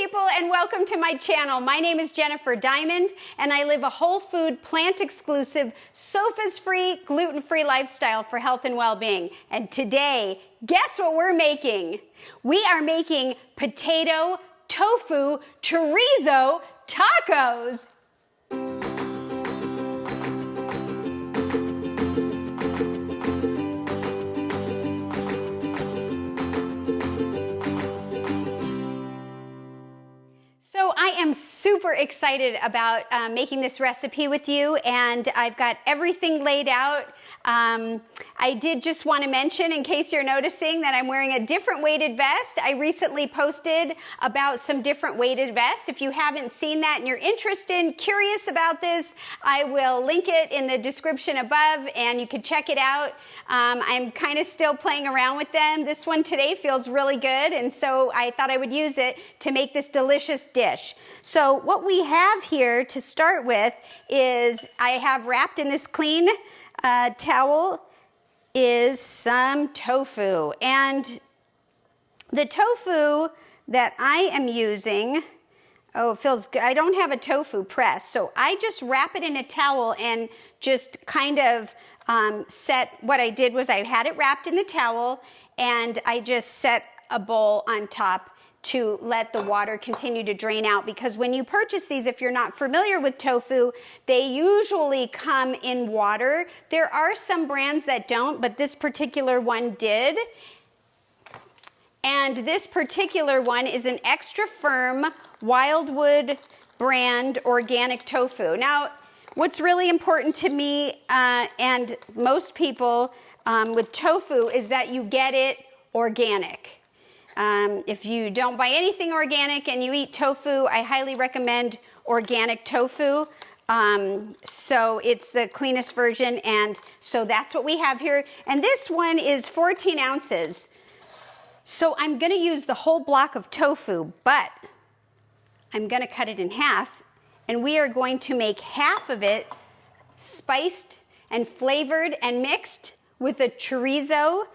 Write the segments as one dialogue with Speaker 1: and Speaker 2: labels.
Speaker 1: people, and welcome to my channel. My name is Jennifer Diamond, and I live a whole food, plant-exclusive, SOFAs-free, gluten-free lifestyle for health and well-being. And today, guess what we're making? We are making potato tofu chorizo tacos. So I am super excited about making this recipe with you, and I've got everything laid out. I did just want to mention, in case you're noticing, that I'm wearing a different weighted vest. I recently posted about some different weighted vests. If you haven't seen that and you're interested, curious about this, I will link it in the description above and you can check it out. I'm kind of still playing around with them. This one today feels really good, and so I thought I would use it to make this delicious dish. So what we have here to start with is I have wrapped in this clean towel is some tofu, and the tofu that I am using, oh, it feels good. I don't have a tofu press, so I just wrap it in a towel and just kind of what I did was I had it wrapped in the towel and I just set a bowl on top to let the water continue to drain out, because when you purchase these, if you're not familiar with tofu, they usually come in water. There are some brands that don't, but this particular one did. And this particular one is an extra firm Wildwood brand organic tofu. Now, what's really important to me and most people with tofu is that you get it organic. If you don't buy anything organic and you eat tofu, I highly recommend organic tofu. So it's the cleanest version, and so that's what we have here. And this one is 14 ounces. So I'm going to use the whole block of tofu, but I'm going to cut it in half, and we are going to make half of it spiced and flavored and mixed with a chorizo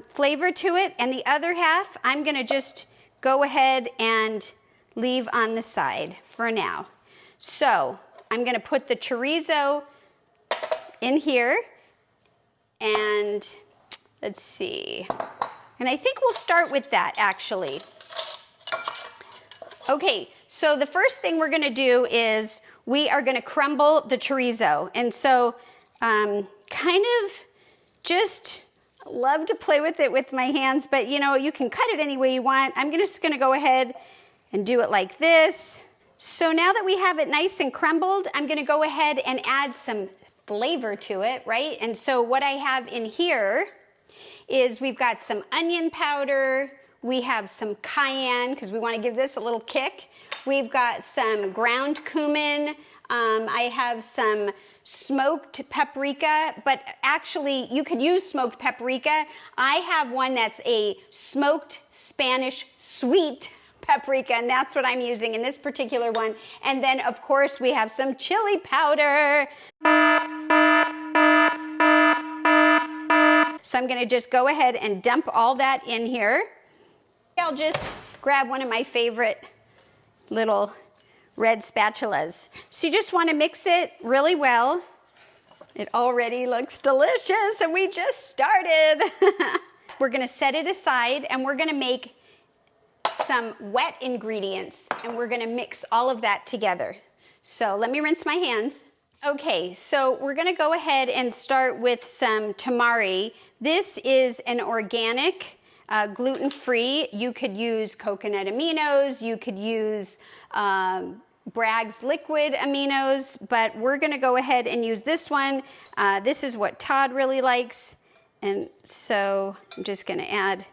Speaker 1: flavor to it, and the other half I'm gonna just go ahead and leave on the side for now. So I'm gonna put the chorizo in here, and let's see, and I think we'll start with that actually. Okay, so the first thing we're gonna do is we are gonna crumble the chorizo, and so kind of just love to play with it with my hands, but you know, you can cut it any way you want. I'm just gonna go ahead and do it like this. So now that we have it nice and crumbled, I'm gonna go ahead and add some flavor to it, right? And so what I have in here is we've got some onion powder, we have some cayenne, because we want to give this a little kick. We've got some ground cumin. I have some smoked paprika, but actually you could use smoked paprika. I have one that's a smoked Spanish sweet paprika, and that's what I'm using in this particular one. And then of course we have some chili powder. So I'm going to just go ahead and dump all that in here. I'll just grab one of my favorite little red spatulas. So you just want to mix it really well. It already looks delicious, and we just started. We're going to set it aside, and we're going to make some wet ingredients, and we're going to mix all of that together. So let me rinse my hands. Okay, so we're going to go ahead and start with some tamari. This is an organic, gluten-free. You could use coconut aminos, you could use Bragg's liquid aminos, but we're going to go ahead and use this one. This is what Todd really likes, and so I'm just going to add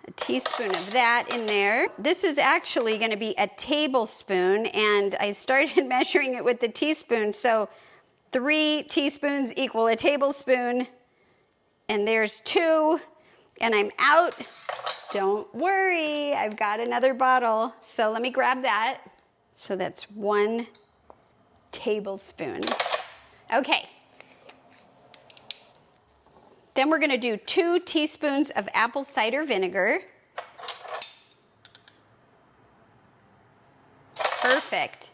Speaker 1: a teaspoon of that in there. This is actually going to be a tablespoon, and I started measuring it with the teaspoon, so 3 teaspoons equal a tablespoon, and there's 2, and I'm out. Don't worry, I've got another bottle, so let me grab that. So that's 1 tablespoon. Okay. Then we're going to do 2 teaspoons of apple cider vinegar. Perfect.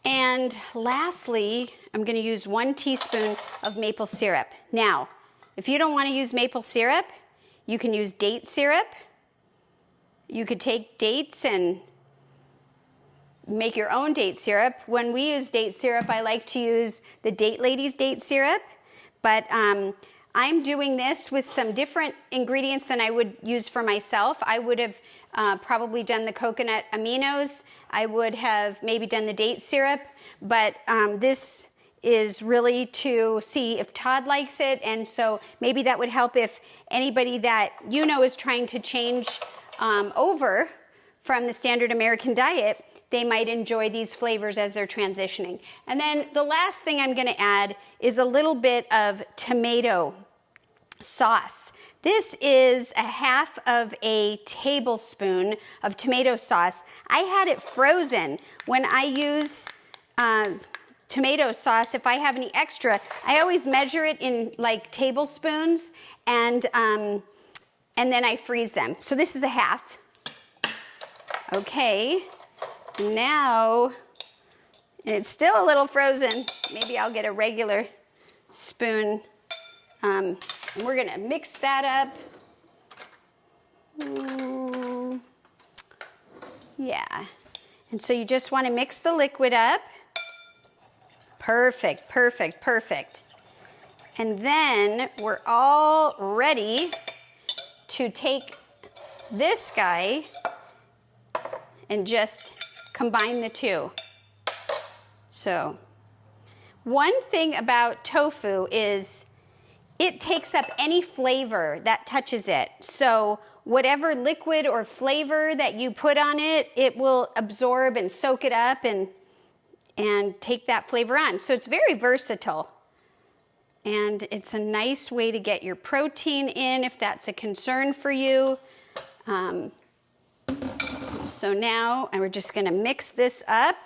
Speaker 1: And lastly, I'm going to use 1 teaspoon of maple syrup. Now, if you don't want to use maple syrup, you can use date syrup. You could take dates and make your own date syrup. When we use date syrup, I like to use the Date Ladies date syrup, but I'm doing this with some different ingredients than I would use for myself. I would have probably done the coconut aminos. I would have maybe done the date syrup, but this is really to see if Todd likes it, and so maybe that would help if anybody that you know is trying to change over from the standard American diet. They might enjoy these flavors as they're transitioning. And then the last thing I'm going to add is a little bit of tomato sauce. This is a half of a tablespoon of tomato sauce. I had it frozen. When I use tomato sauce, if I have any extra, I always measure it in like tablespoons, and then I freeze them. So this is a half. Okay. Now, it's still a little frozen. Maybe I'll get a regular spoon. And we're gonna mix that up. Yeah. And so you just wanna mix the liquid up. Perfect, perfect, perfect. And then we're all ready to take this guy and just combine the two. So, one thing about tofu is it takes up any flavor that touches it. So, whatever liquid or flavor that you put on it, it will absorb and soak it up and take that flavor on. So, it's very versatile. And it's a nice way to get your protein in if that's a concern for you. So now we're just gonna mix this up.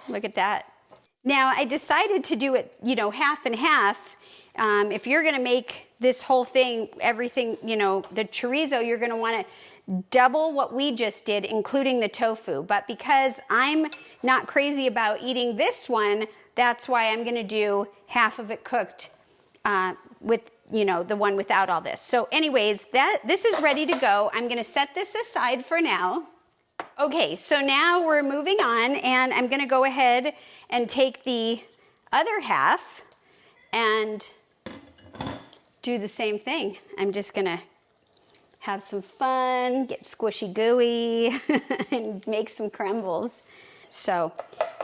Speaker 1: Look at that. Now I decided to do it, half and half. If you're gonna make this whole thing, everything, the chorizo, you're gonna wanna double what we just did, including the tofu. But because I'm not crazy about eating this one, that's why I'm gonna do half of it cooked with the one without all this. So anyways, this is ready to go. I'm gonna set this aside for now. Okay, so now we're moving on, and I'm gonna go ahead and take the other half and do the same thing. I'm just gonna have some fun, get squishy gooey, and make some crumbles. So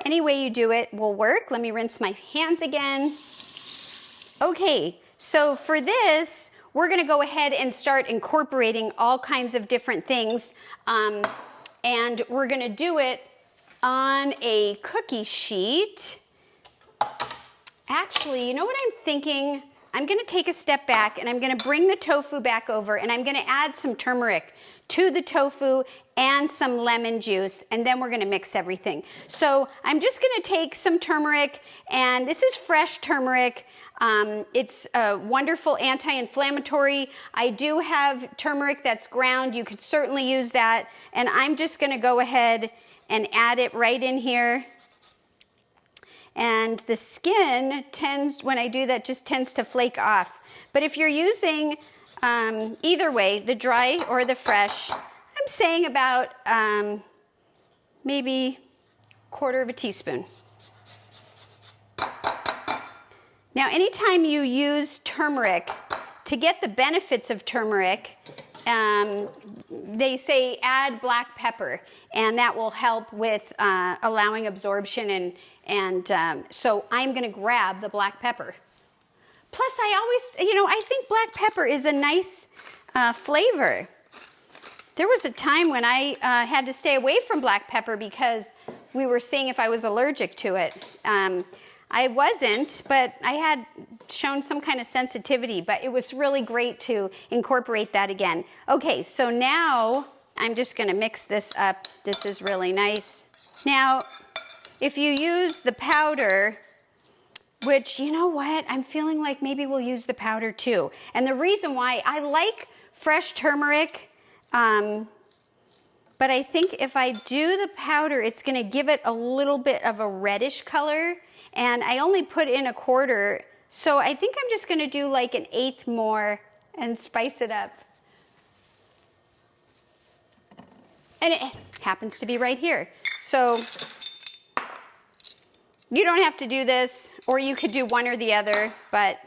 Speaker 1: any way you do it will work. Let me rinse my hands again. Okay, so for this, we're gonna go ahead and start incorporating all kinds of different things. And we're gonna do it on a cookie sheet. Actually, you know what I'm thinking? I'm gonna take a step back and I'm gonna bring the tofu back over, and I'm gonna add some turmeric to the tofu and some lemon juice, and then we're gonna mix everything. So I'm just gonna take some turmeric, and this is fresh turmeric. It's a wonderful anti-inflammatory. I do have turmeric that's ground. You could certainly use that. And I'm just gonna go ahead and add it right in here. And the skin tends, when I do that, just tends to flake off. But if you're using, either way, the dry or the fresh, I'm saying about maybe 1/4 teaspoon. Now, anytime you use turmeric, to get the benefits of turmeric, they say add black pepper, and that will help with allowing absorption, and so I'm gonna grab the black pepper. Plus, I always, I think black pepper is a nice flavor. There was a time when I had to stay away from black pepper because we were seeing if I was allergic to it. I wasn't, but I had shown some kind of sensitivity, but it was really great to incorporate that again. Okay, so now I'm just gonna mix this up. This is really nice. Now, if you use the powder, which, you know what, I'm feeling like maybe we'll use the powder too. And the reason why, I like fresh turmeric but I think if I do the powder, it's gonna give it a little bit of a reddish color, and I only put in 1/4, so I think I'm just gonna do like 1/8 more and spice it up. And it happens to be right here. So you don't have to do this, or you could do one or the other, but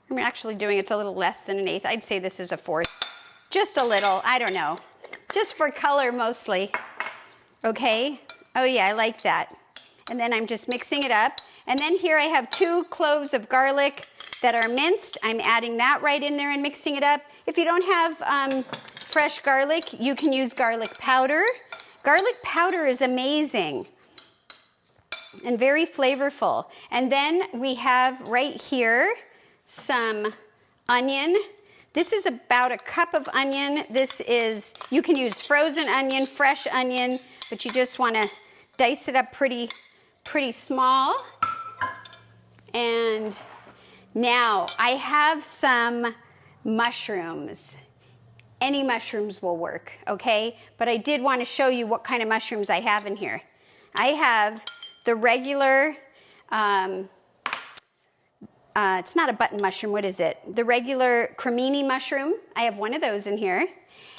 Speaker 1: I'm actually doing it's a little less than 1/8. I'd say this is 1/4. Just a little, I don't know. Just for color mostly. Okay? Oh yeah, I like that. And then I'm just mixing it up. And then here I have 2 cloves of garlic that are minced. I'm adding that right in there and mixing it up. If you don't have fresh garlic, you can use garlic powder. Garlic powder is amazing and very flavorful. And then we have right here some onion. This is about 1 cup of onion. This is, you can use frozen onion, fresh onion, but you just want to dice it up pretty small. And now I have some mushrooms. Any mushrooms will work, okay? But I did want to show you what kind of mushrooms I have in here. I have the regular, it's not a button mushroom, what is it? The regular cremini mushroom. I have one of those in here.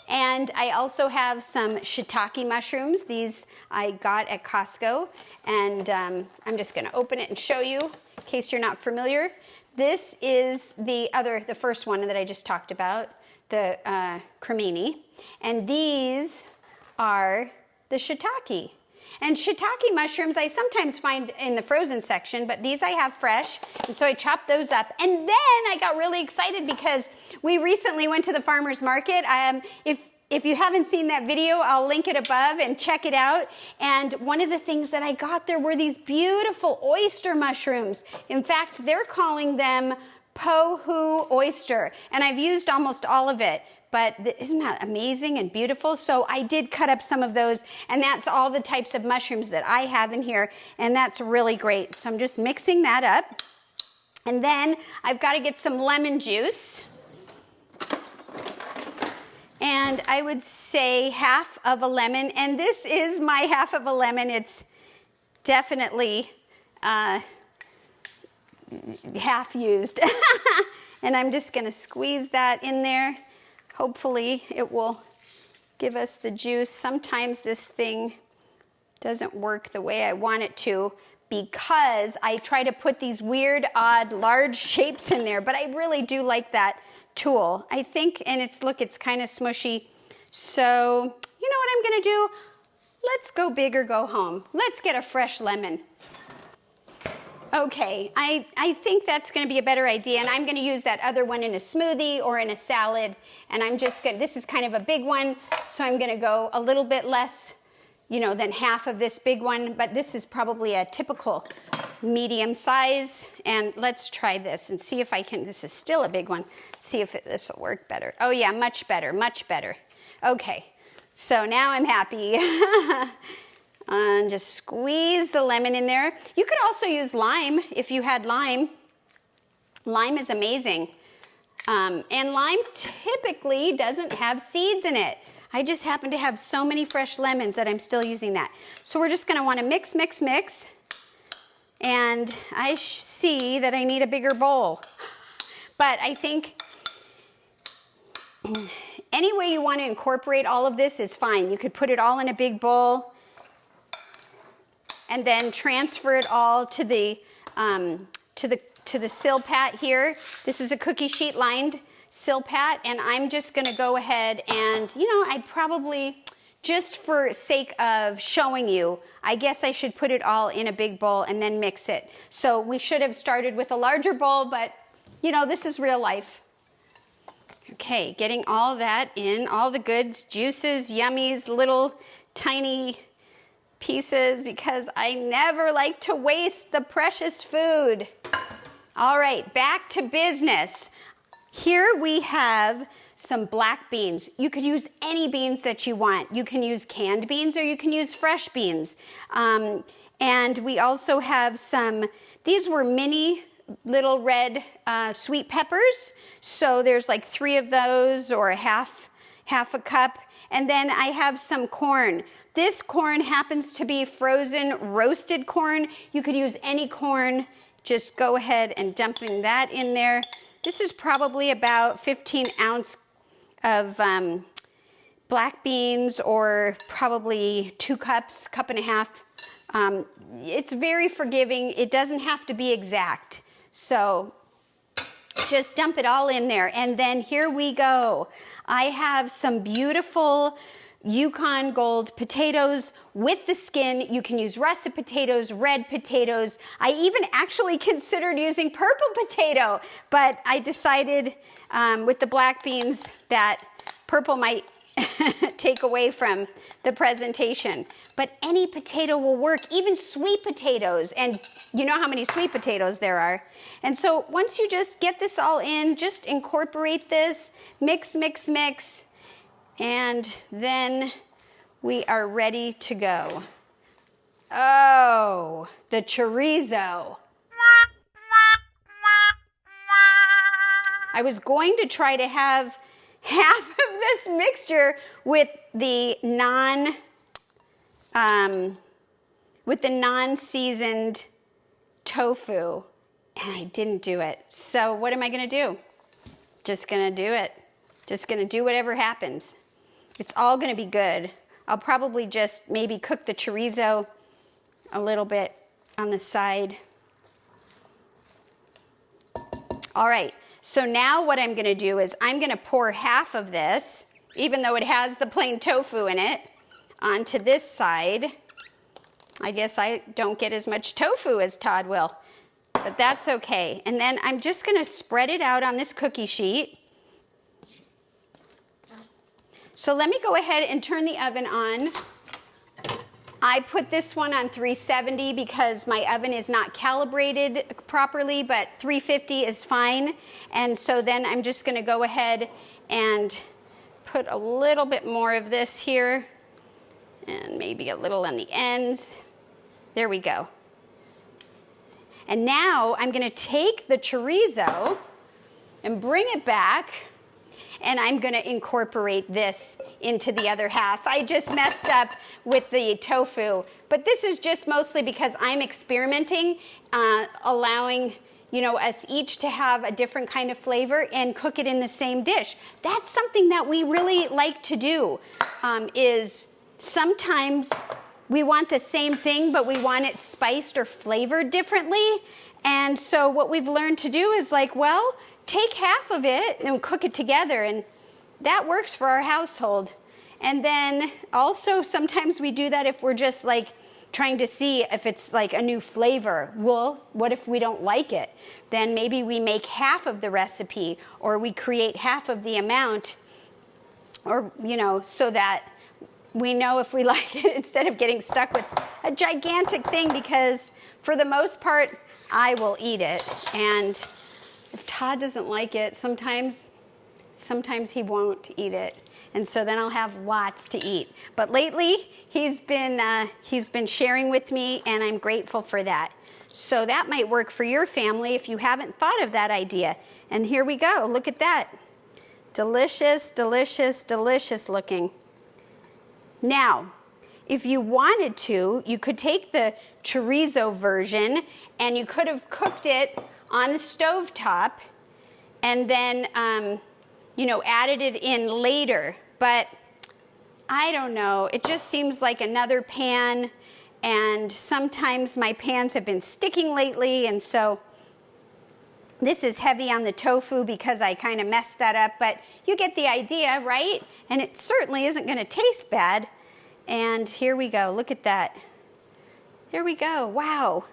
Speaker 1: And I also have some shiitake mushrooms. These I got at Costco. And I'm just gonna open it and show you in case you're not familiar. This is the first one that I just talked about, the cremini. And these are the shiitake. And shiitake mushrooms I sometimes find in the frozen section, but these I have fresh, and so I chopped those up. And then I got really excited because we recently went to the farmer's market. If you haven't seen that video, I'll link it above and check it out. And one of the things that I got there were these beautiful oyster mushrooms. In fact, they're calling them Tofu oyster, and I've used almost all of it, but isn't that amazing and beautiful? So I did cut up some of those, and that's all the types of mushrooms that I have in here, and that's really great. So I'm just mixing that up, and then I've got to get some lemon juice, and I would say 1/2 of a lemon, and this is my 1/2 of a lemon. It's definitely half used. And I'm just gonna squeeze that in there. Hopefully it will give us the juice. Sometimes this thing doesn't work the way I want it to because I try to put these weird, odd, large shapes in there, but I really do like that tool. I think, and it's kind of smushy. So, you know what I'm gonna do? Let's go big or go home. Let's get a fresh lemon. Okay, I think that's gonna be a better idea, and I'm gonna use that other one in a smoothie or in a salad, and I'm just gonna, this is kind of a big one, so I'm gonna go a little bit less, than 1/2 of this big one, but this is probably a typical medium size, and let's try this and see if I can, this is still a big one, see if this will work better. Oh yeah, much better, much better. Okay, so now I'm happy. And just squeeze the lemon in there. You could also use lime if you had lime. Lime is amazing. And lime typically doesn't have seeds in it. I just happen to have so many fresh lemons that I'm still using that. So we're just gonna wanna mix, mix, mix. And I see that I need a bigger bowl. But I think any way you wanna incorporate all of this is fine. You could put it all in a big bowl and then transfer it all to the sill pat here. This is a cookie sheet lined sill pat, and I'm just gonna go ahead and, I'd probably, just for sake of showing you, I guess I should put it all in a big bowl and then mix it. So we should have started with a larger bowl, but this is real life. Okay, getting all that in, all the goods, juices, yummies, little tiny pieces, because I never like to waste the precious food. All right, back to business. Here we have some black beans. You could use any beans that you want. You can use canned beans or you can use fresh beans. And we also have these were mini little red sweet peppers. So there's like 3 of those, or half half a cup. And then I have some corn. This corn happens to be frozen roasted corn. You could use any corn. Just go ahead and dumping that in there. This is probably about 15 ounce of black beans, or probably 2 cups, cup and a half. It's very forgiving. It doesn't have to be exact. So just dump it all in there. And then here we go. I have some beautiful Yukon Gold potatoes with the skin. You can use russet potatoes, red potatoes. I even actually considered using purple potato, but I decided with the black beans that purple might take away from the presentation. But any potato will work, even sweet potatoes. And you know how many sweet potatoes there are. And so once you just get this all in, just incorporate this, mix, mix, mix, and then we are ready to go. Oh, the chorizo. I was going to try to have half of this mixture with the non-seasoned tofu, and I didn't do it. So what am I gonna do? Just gonna do it. Just gonna do whatever happens. It's all gonna be good. I'll probably just maybe cook the chorizo a little bit on the side. All right, so now what I'm gonna do is I'm gonna pour half of this, even though it has the plain tofu in it, onto this side. I guess I don't get as much tofu as Todd will, but that's okay. And then I'm just gonna spread it out on this cookie sheet. So let me go ahead and turn the oven on. I put this one on 370 because my oven is not calibrated properly, but 350 is fine. And so then I'm just gonna go ahead and put a little bit more of this here, and maybe a little on the ends. There we go. And now I'm gonna take the chorizo and bring it back, and I'm gonna incorporate this into the other half. I just messed up with the tofu, but this is just mostly because I'm experimenting, allowing us each to have a different kind of flavor and cook it in the same dish. That's something that we really like to do, is sometimes we want the same thing, but we want it spiced or flavored differently. And so what we've learned to do is take half of it and cook it together, and that works for our household. And then also sometimes we do that if we're just trying to see if it's a new flavor. Well, what if we don't like it? Then maybe we make half of the recipe, or we create half of the amount, or so that we know if we like it, instead of getting stuck with a gigantic thing, because for the most part, I will eat it. And if Todd doesn't like it, sometimes he won't eat it. And so then I'll have lots to eat. But lately, he's been sharing with me, and I'm grateful for that. So that might work for your family if you haven't thought of that idea. And here we go, look at that. Delicious, delicious, delicious looking. Now, if you wanted to, you could take the chorizo version, and you could have cooked it on the stovetop, and then added it in later. But I don't know, it just seems like another pan, and sometimes my pans have been sticking lately, and so this is heavy on the tofu because I kind of messed that up, but you get the idea, right? And it certainly isn't gonna taste bad. And here we go, look at that. There we go, wow.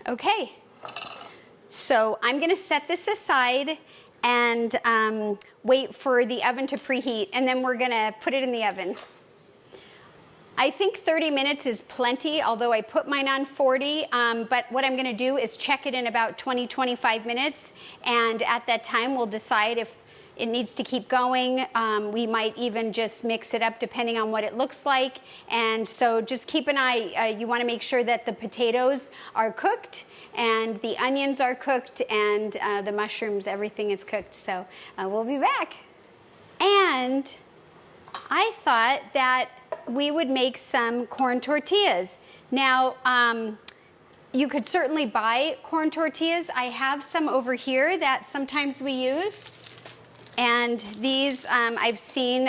Speaker 1: Okay, so I'm gonna set this aside and wait for the oven to preheat, and then we're gonna put it in the oven. I think 30 minutes is plenty, although I put mine on 40, but what I'm gonna do is check it in about 20-25 minutes, and at that time we'll decide if it needs to keep going. We might even just mix it up depending on what it looks like. And so just keep an eye. You wanna make sure that the potatoes are cooked and the onions are cooked and the mushrooms, everything is cooked. So we'll be back. And And I thought that we would make some corn tortillas. Now, you could certainly buy corn tortillas. I have some over here that sometimes we use. And these I've seen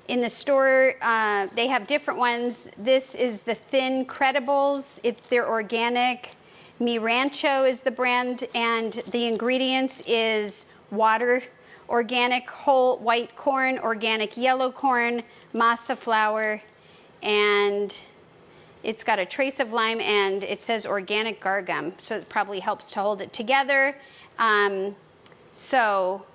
Speaker 1: in the store. They have different ones. This is the Thin Credibles. They're organic. Mi Rancho is the brand, and the ingredients is water, organic whole white corn, organic yellow corn, masa flour, and it's got a trace of lime, and it says organic gargum, so it probably helps to hold it together. So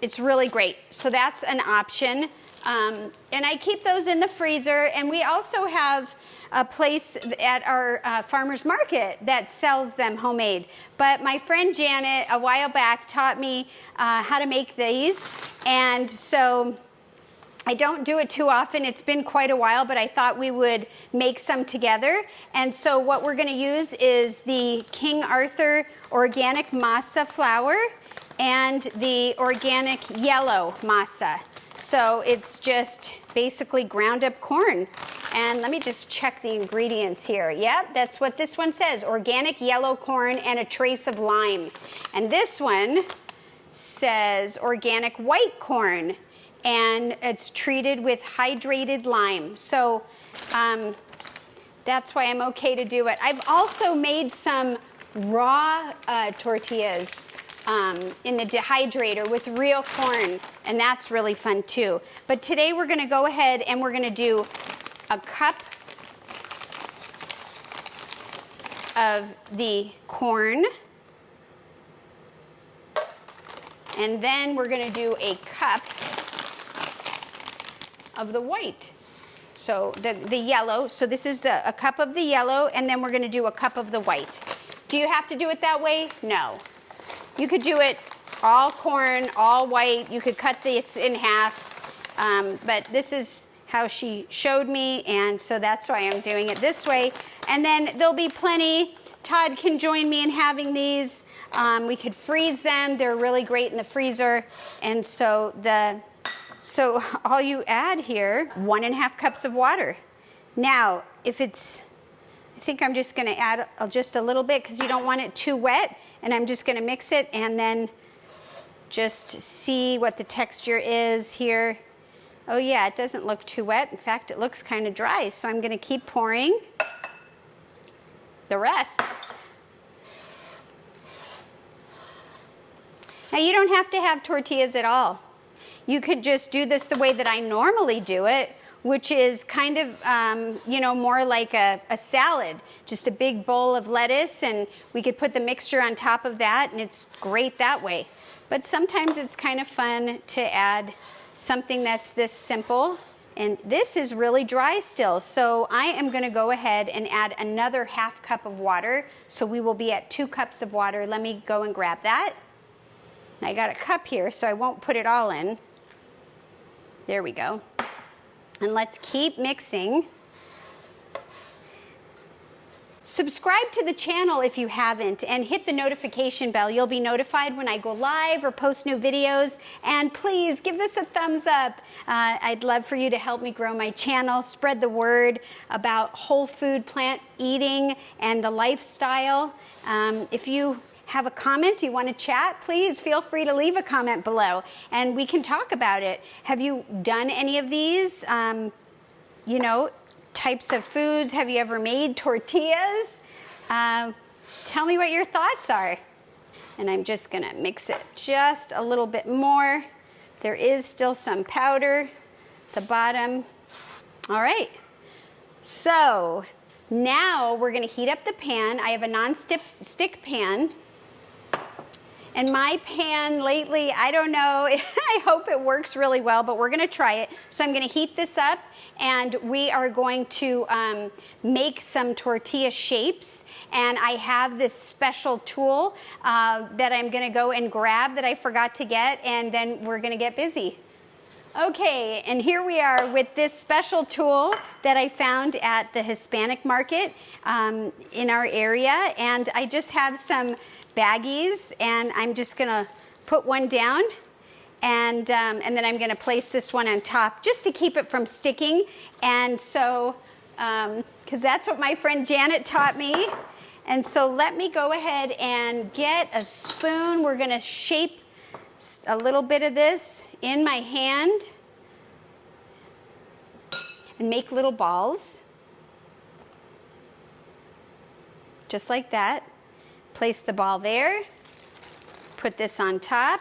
Speaker 1: it's really great. So that's an option. And I keep those in the freezer, and we also have a place at our farmer's market that sells them homemade. But my friend Janet a while back taught me how to make these, and so I don't do it too often. It's been quite a while, but I thought we would make some together. And so what we're gonna use is the King Arthur organic masa flour and the organic yellow masa. So it's just basically ground up corn. And let me just check the ingredients here. Yep, that's what this one says. Organic yellow corn and a trace of lime. And this one says organic white corn, and it's treated with hydrated lime. So that's why I'm okay to do it. I've also made some raw tortillas in the dehydrator with real corn, and that's really fun too. But today we're gonna go ahead and we're gonna do a cup of the corn, and then we're gonna do a cup of the white. So the yellow, so this is a cup of the yellow, and then we're gonna do a cup of the white. Do you have to do it that way? No. You could do it all corn, all white. You could cut this in half, but this is how she showed me, and so that's why I'm doing it this way. And then there'll be plenty. Todd can join me in having these. We could freeze them. They're really great in the freezer. And so all you add here, 1.5 cups of water. Now, I think I'm just gonna add just a little bit because you don't want it too wet, and I'm just gonna mix it and then just see what the texture is here. Oh yeah, it doesn't look too wet. In fact, it looks kind of dry, so I'm gonna keep pouring the rest. Now you don't have to have tortillas at all. You could just do this the way that I normally do it, which is kind of, more like a salad. Just a big bowl of lettuce, and we could put the mixture on top of that, and it's great that way. But sometimes it's kind of fun to add something that's this simple. And this is really dry still, so I am gonna go ahead and add another 1/2 cup of water. So we will be at 2 cups of water. Let me go and grab that. I got a cup here, so I won't put it all in. There we go. And let's keep mixing. Subscribe to the channel if you haven't, and hit the notification bell. You'll be notified when I go live or post new videos. And please give this a thumbs up. I'd love for you to help me grow my channel, spread the word about whole food plant eating and the lifestyle. If you have a comment, you want to chat, please feel free to leave a comment below and we can talk about it. Have you done any of these, types of foods? Have you ever made tortillas? Tell me what your thoughts are. And I'm just gonna mix it just a little bit more. There is still some powder at the bottom. All right, so now we're gonna heat up the pan. I have a non-stick pan. And my pan lately, I don't know, I hope it works really well, but we're gonna try it. So I'm gonna heat this up, and we are going to make some tortilla shapes. And I have this special tool that I'm gonna go and grab that I forgot to get, and then we're gonna get busy. Okay, and here we are with this special tool that I found at the Hispanic market in our area. And I just have some baggies, and I'm just gonna put one down, And then I'm gonna place this one on top just to keep it from sticking. And so, because that's what my friend Janet taught me. And so let me go ahead and get a spoon. We're gonna shape a little bit of this in my hand and make little balls. Just like that. Place the ball there. Put this on top.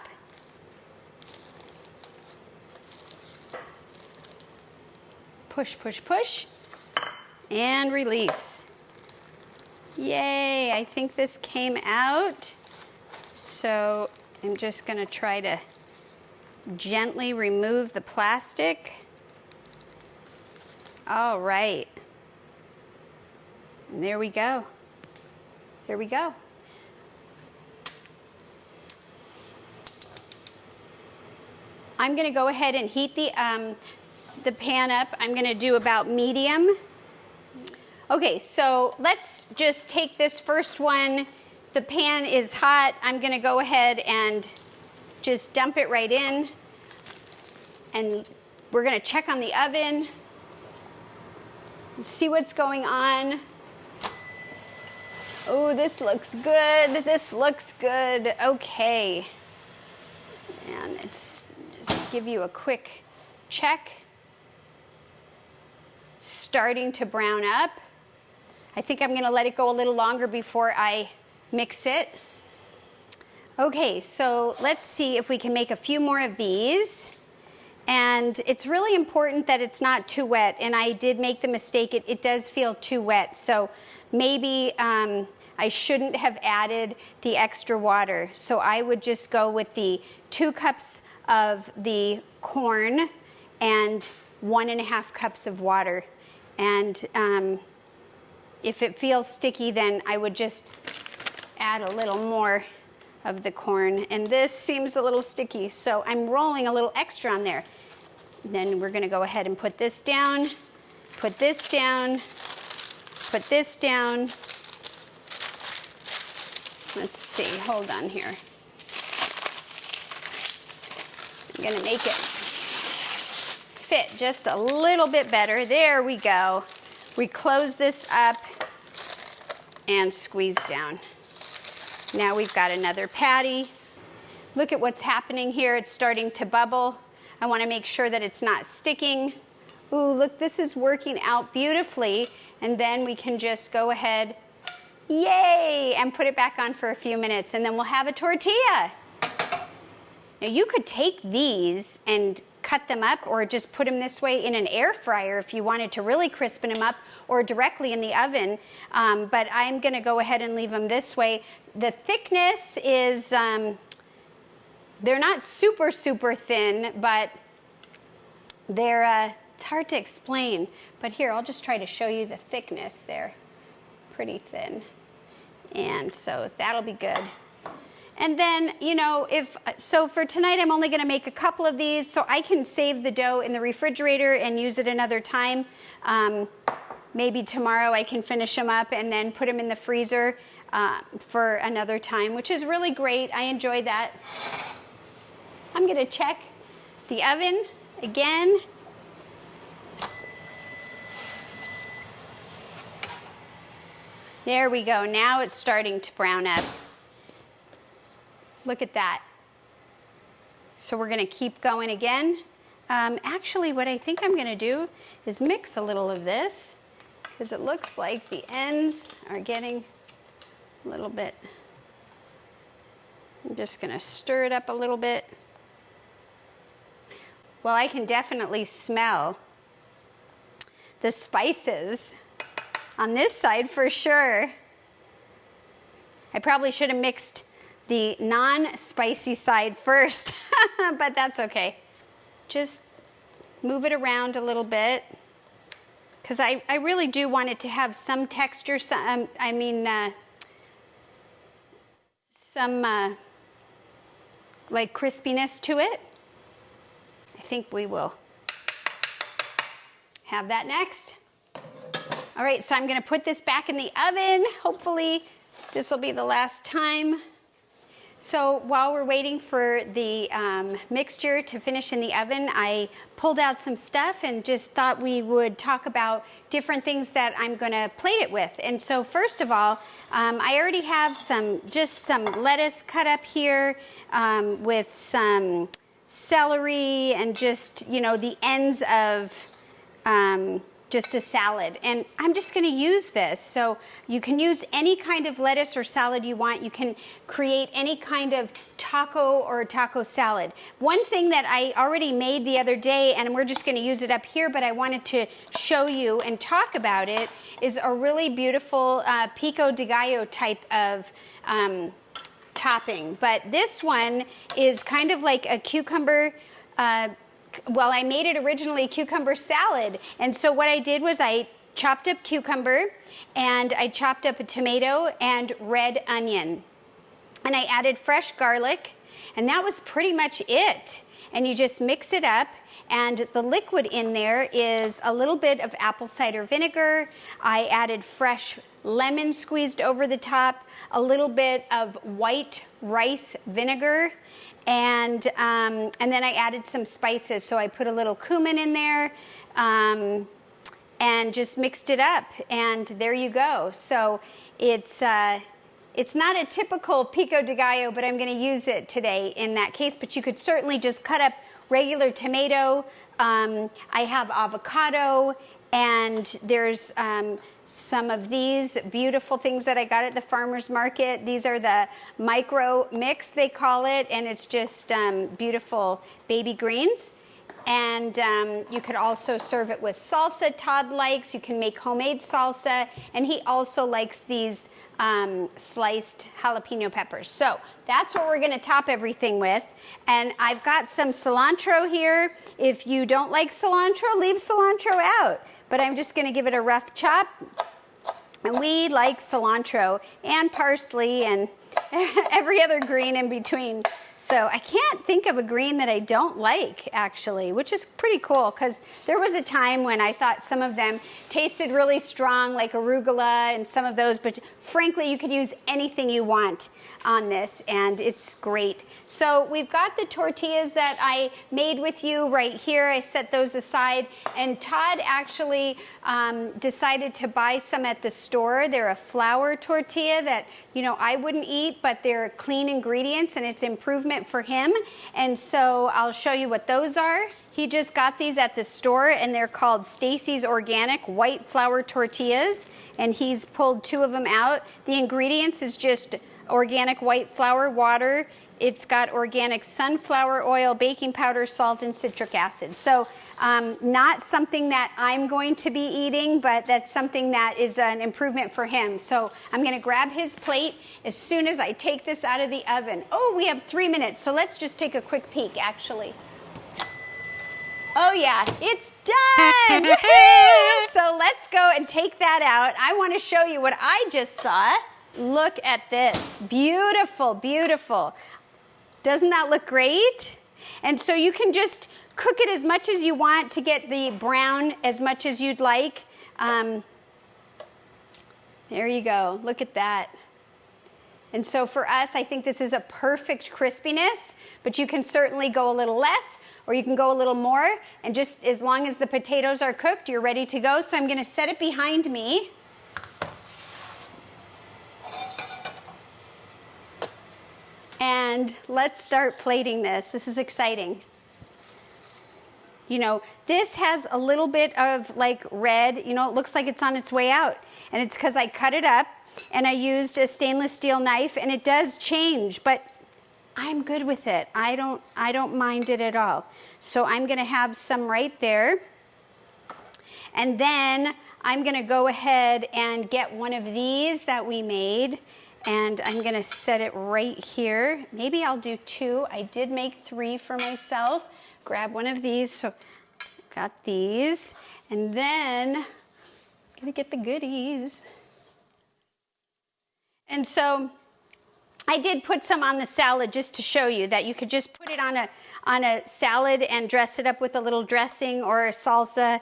Speaker 1: Push, push, push, and release. Yay, I think this came out. So I'm just gonna try to gently remove the plastic. All right. And there we go. There we go. I'm gonna go ahead and heat the pan up. I'm gonna do about medium. Okay, so let's just take this first one. The pan is hot. I'm gonna go ahead and just dump it right in. And we're gonna check on the oven, see what's going on. Oh, this looks good. This looks good. Okay. And it's just give you a quick check. Starting to brown up. I think I'm gonna let it go a little longer before I mix it. Okay, so let's see if we can make a few more of these. And it's really important that it's not too wet. And I did make the mistake, it does feel too wet. So maybe I shouldn't have added the extra water. So I would just go with the 2 cups of the corn and 1.5 cups of water. And if it feels sticky, then I would just add a little more of the corn. And this seems a little sticky, so I'm rolling a little extra on there. Then we're gonna go ahead and put this down, put this down, put this down. Let's see, hold on here. I'm gonna make it fit just a little bit better. There we go. We close this up and squeeze down. Now we've got another patty. Look at what's happening here. It's starting to bubble. I want to make sure that it's not sticking. Ooh, look, this is working out beautifully. And then we can just go ahead, yay, and put it back on for a few minutes, and then we'll have a tortilla. Now you could take these and cut them up or just put them this way in an air fryer if you wanted to really crispen them up, or directly in the oven. But I'm gonna go ahead and leave them this way. The thickness is, they're not super, super thin, but they're, it's hard to explain. But here, I'll just try to show you the thickness. They're pretty thin. And so that'll be good. And then, you know, so for tonight, I'm only gonna make a couple of these so I can save the dough in the refrigerator and use it another time. Maybe tomorrow I can finish them up and then put them in the freezer for another time, which is really great. I enjoy that. I'm gonna check the oven again. There we go. Now it's starting to brown up. Look at that. So we're gonna keep going again. Actually, what I think I'm gonna do is mix a little of this, because it looks like the ends are getting a little bit. I'm just gonna stir it up a little bit. Well, I can definitely smell the spices on this side for sure. I probably should have mixed the non-spicy side first, but that's okay. Just move it around a little bit, because I really do want it to have some texture, some like crispiness to it. I think we will have that next. All right, so I'm gonna put this back in the oven. Hopefully this will be the last time. So while we're waiting for the mixture to finish in the oven, I pulled out some stuff and just thought we would talk about different things that I'm gonna plate it with. And so first of all, I already have just some lettuce cut up here with some celery and just, you know, the ends of just a salad. And I'm just gonna use this. So you can use any kind of lettuce or salad you want. You can create any kind of taco or taco salad. One thing that I already made the other day, and we're just gonna use it up here, but I wanted to show you and talk about it, is a really beautiful pico de gallo type of topping. But this one is kind of like a cucumber, well, I made it originally cucumber salad. And so what I did was I chopped up cucumber and I chopped up a tomato and red onion. And I added fresh garlic, and that was pretty much it. And you just mix it up, and the liquid in there is a little bit of apple cider vinegar. I added fresh lemon squeezed over the top, a little bit of white rice vinegar, and then I added some spices. So I put a little cumin in there and just mixed it up, and there you go. So it's not a typical pico de gallo, but I'm going to use it today in that case. But you could certainly just cut up regular tomato. I have avocado, and there's some of these beautiful things that I got at the farmer's market. These are the micro mix, they call it, and it's just beautiful baby greens. And you could also serve it with salsa. Todd likes, you can make homemade salsa, and he also likes these sliced jalapeno peppers. So that's what we're gonna top everything with. And I've got some cilantro here. If you don't like cilantro, leave cilantro out. But I'm just gonna give it a rough chop. And we like cilantro and parsley and every other green in between. So I can't think of a green that I don't like, actually, which is pretty cool, because there was a time when I thought some of them tasted really strong, like arugula and some of those, but frankly, you could use anything you want on this, and it's great. So we've got the tortillas that I made with you right here. I set those aside, and Todd actually decided to buy some at the store. They're a flour tortilla that, you know, I wouldn't eat, but they're clean ingredients, and it's improvement for him. And so I'll show you what those are. He just got these at the store, and they're called Stacy's Organic White Flour Tortillas, and he's pulled 2 of them out. The ingredients is just organic white flour, water. It's got organic sunflower oil, baking powder, salt, and citric acid. So not something that I'm going to be eating, but that's something that is an improvement for him. So I'm gonna grab his plate as soon as I take this out of the oven. Oh, we have 3 minutes, so let's just take a quick peek, actually. Oh yeah, it's done! So let's go and take that out. I wanna show you what I just saw. Look at this, beautiful, beautiful. Doesn't that look great? And so you can just cook it as much as you want to get the brown as much as you'd like. There you go, look at that. And so for us, I think this is a perfect crispiness, but you can certainly go a little less, or you can go a little more, and just as long as the potatoes are cooked, you're ready to go. So I'm gonna set it behind me. And let's start plating this. This is exciting. You know, this has a little bit of like red, you know, it looks like it's on its way out. And it's because I cut it up and I used a stainless steel knife, and it does change, but I'm good with it. I don't mind it at all. So I'm gonna have some right there. And then I'm gonna go ahead and get one of these that we made, and I'm gonna set it right here. Maybe I'll do 2. I did make 3 for myself. Grab one of these, so got these. And then I'm gonna get the goodies. And so I did put some on the salad just to show you that you could just put it on a salad and dress it up with a little dressing or a salsa,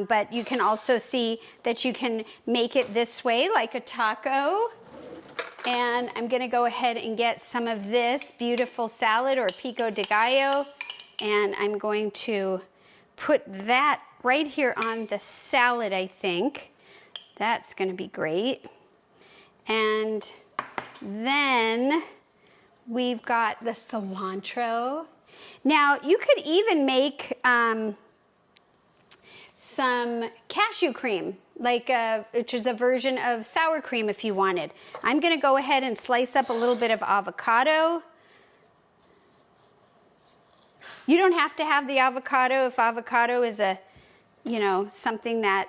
Speaker 1: but you can also see that you can make it this way like a taco. And I'm gonna go ahead and get some of this beautiful salad or pico de gallo, and I'm going to put that right here on the salad, I think. That's gonna be great. And then we've got the cilantro. Now, you could even make some cashew cream, which is a version of sour cream if you wanted. I'm gonna go ahead and slice up a little bit of avocado. You don't have to have the avocado if avocado is something that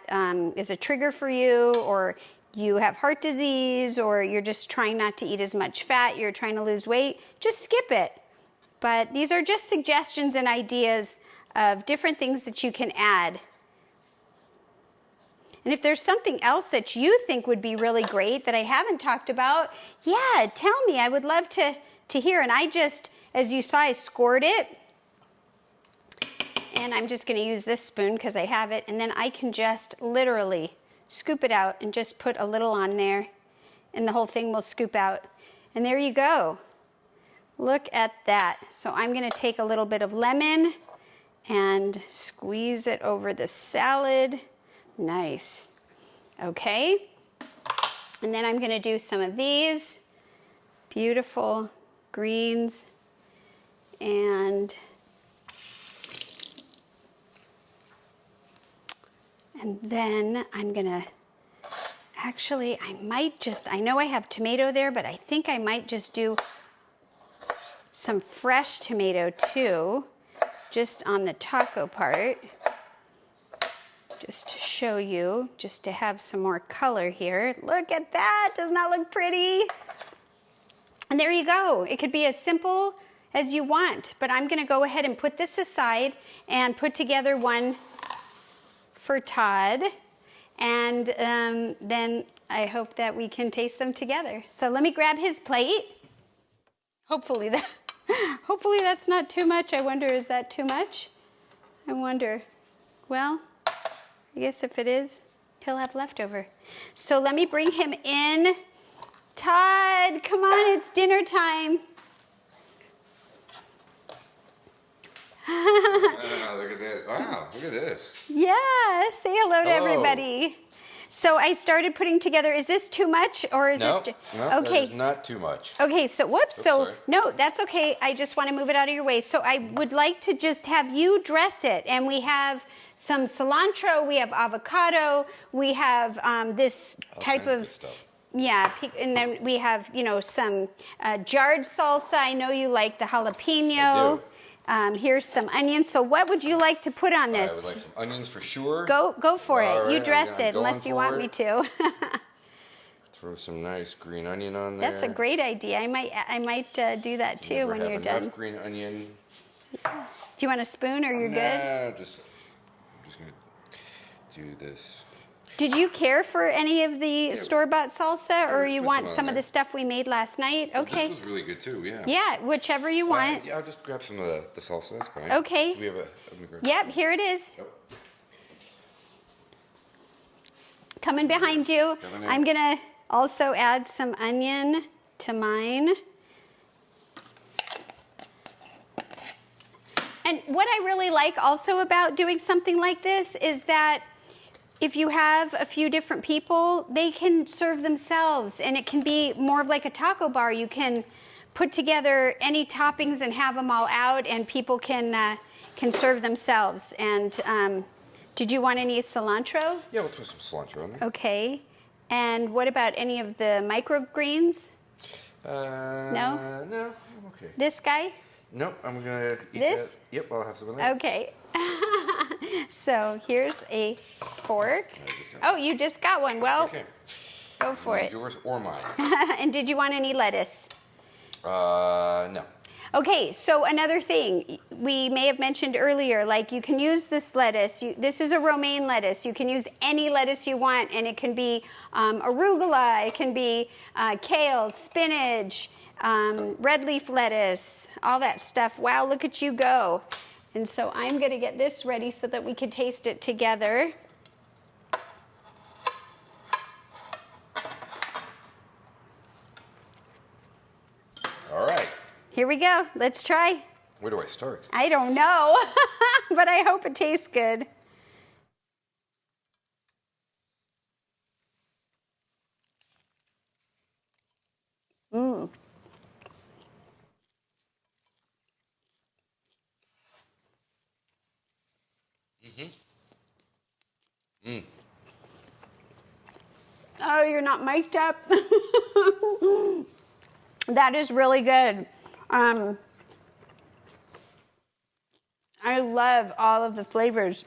Speaker 1: is a trigger for you, or you have heart disease, or you're just trying not to eat as much fat, you're trying to lose weight, just skip it. But these are just suggestions and ideas of different things that you can add. And if there's something else that you think would be really great that I haven't talked about, yeah, tell me. I would love to hear. And I just, as you saw, I scored it. And I'm just going to use this spoon because I have it. And then I can just literally scoop it out and just put a little on there. And the whole thing will scoop out. And there you go. Look at that. So I'm going to take a little bit of lemon and squeeze it over the salad. Nice. Okay. And then I'm going to do some of these beautiful greens. And then I'm going to, actually, I know I have tomato there, but I think I might just do some fresh tomato too, just on the taco part. Just to show you, just to have some more color here. Look at that, does not look pretty? And there you go. It could be as simple as you want, but I'm gonna go ahead and put this aside and put together one for Todd. And then I hope that we can taste them together. So let me grab his plate. Hopefully that's not too much. I wonder, is that too much? I wonder. Well, I guess if it is, he'll have leftover. So let me bring him in. Todd, come on, it's dinner time.
Speaker 2: Look at this. Wow, look at this.
Speaker 1: Yeah, say hello to everybody. So I started putting together, is this too much or is this
Speaker 2: no,
Speaker 1: okay?
Speaker 2: That is not too much.
Speaker 1: Okay, so whoops,
Speaker 2: sorry.
Speaker 1: No, that's okay. I just want to move it out of your way. So I would like to just have you dress it. And we have some cilantro, we have avocado, we have this type of
Speaker 2: stuff.
Speaker 1: Yeah, and then we have, some jarred salsa. I know you like the jalapeno.
Speaker 2: I do.
Speaker 1: Here's some onions. So what would you like to put on this?
Speaker 2: I would like some onions for sure.
Speaker 1: Go for
Speaker 2: All
Speaker 1: it.
Speaker 2: right,
Speaker 1: You dress it unless you want me to.
Speaker 2: Throw some nice green onion on there.
Speaker 1: That's a great idea. I might do that too when you're done.
Speaker 2: Enough green onion.
Speaker 1: Do you want a spoon or you're good?
Speaker 2: I'm just gonna do this.
Speaker 1: Did you care for any of the store-bought salsa, or you want some of
Speaker 2: there.
Speaker 1: the stuff we made last night? Okay.
Speaker 2: This was really good too. Yeah.
Speaker 1: Yeah, whichever you want.
Speaker 2: Yeah, I'll just grab some of the salsa. That's fine.
Speaker 1: Okay.
Speaker 2: We have let me grab
Speaker 1: Yep, here it is.
Speaker 2: Yep.
Speaker 1: Coming behind you.
Speaker 2: Coming in.
Speaker 1: I'm gonna also add some onion to mine. And what I really like also about doing something like this is that if you have a few different people, they can serve themselves, and it can be more of like a taco bar. You can put together any toppings and have them all out, and people can serve themselves. And did you want any cilantro?
Speaker 2: Yeah, we'll throw some cilantro in there.
Speaker 1: Okay. And what about any of the microgreens? No?
Speaker 2: No, I'm okay.
Speaker 1: This guy?
Speaker 2: Nope, I'm gonna eat
Speaker 1: This?
Speaker 2: that. Yep, I'll have some of that.
Speaker 1: Okay. So here's a fork. Oh, you just got one. Well,
Speaker 2: Okay.
Speaker 1: go for it.
Speaker 2: Yours or mine?
Speaker 1: And did you want any lettuce?
Speaker 2: No.
Speaker 1: Okay, so another thing we may have mentioned earlier, like you can use this lettuce. This is a romaine lettuce. You can use any lettuce you want, and it can be arugula, it can be kale, spinach, red leaf lettuce, all that stuff. Wow, look at you go. And so I'm going to get this ready so that we can taste it together. Here we go. Let's try.
Speaker 2: Where do I start?
Speaker 1: I don't know, but I hope it tastes good. Mmm.
Speaker 2: Mmm.
Speaker 1: Oh, you're not mic'd up. That is really good. I love all of the flavors.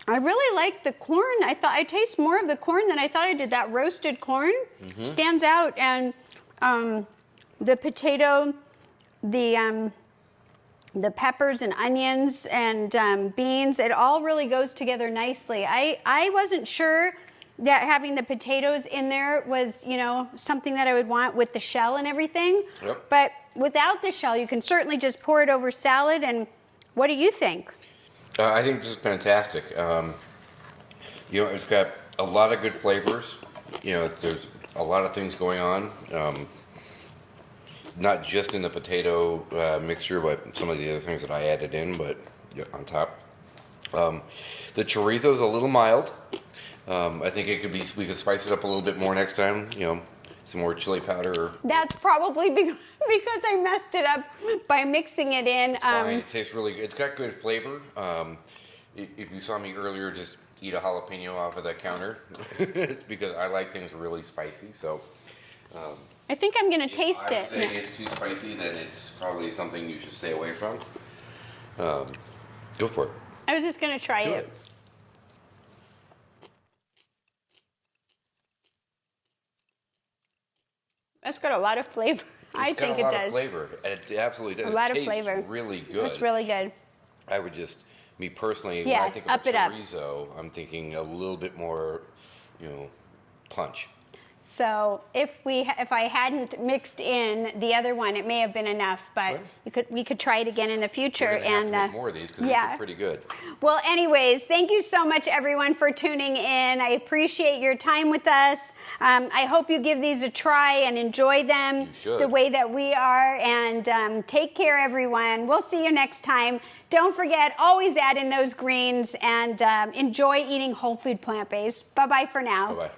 Speaker 1: I really like the corn. I taste more of the corn than I thought I did. That roasted corn stands out, and the potato, the peppers and onions and beans, it all really goes together nicely. I wasn't sure that having the potatoes in there was, you know, something that I would want with the shell and everything.
Speaker 2: Yep.
Speaker 1: But without the shell, you can certainly just pour it over salad. And what do you think?
Speaker 2: I think this is fantastic. You know, it's got a lot of good flavors. You know, there's a lot of things going on. Not just in the potato mixture, but some of the other things that I added in, but yeah, on top. The chorizo is a little mild. I think it could be. We could spice it up a little bit more next time. You know, some more chili powder.
Speaker 1: That's probably because I messed it up by mixing it in.
Speaker 2: Fine. It tastes really good. It's got good flavor. If you saw me earlier, just eat a jalapeno off of the counter. It's because I like things really spicy. So.
Speaker 1: I think I'm going to taste
Speaker 2: it.
Speaker 1: it.
Speaker 2: If it's too spicy, then it's probably something you should stay away from. Go for it.
Speaker 1: I was just going to try
Speaker 2: Do
Speaker 1: it. That's got a lot of flavor. I think it does.
Speaker 2: It's got a lot of flavor. It absolutely does.
Speaker 1: A lot of
Speaker 2: It tastes
Speaker 1: flavor.
Speaker 2: really good.
Speaker 1: It's really good.
Speaker 2: I would just, me personally,
Speaker 1: Yeah,
Speaker 2: when I think of
Speaker 1: up it up.
Speaker 2: chorizo, I'm thinking a little bit more, you know, punch.
Speaker 1: So if I hadn't mixed in the other one, it may have been enough. But
Speaker 2: Right.
Speaker 1: we could try it again in the future.
Speaker 2: We're gonna have
Speaker 1: And
Speaker 2: to make more of these because these are pretty good.
Speaker 1: Well, anyways, thank you so much, everyone, for tuning in. I appreciate your time with us. I hope you give these a try and enjoy them
Speaker 2: You should.
Speaker 1: the way that we are. And take care, everyone. We'll see you next time. Don't forget, always add in those greens and enjoy eating whole food plant-based. Bye-bye for now.
Speaker 2: Bye-bye.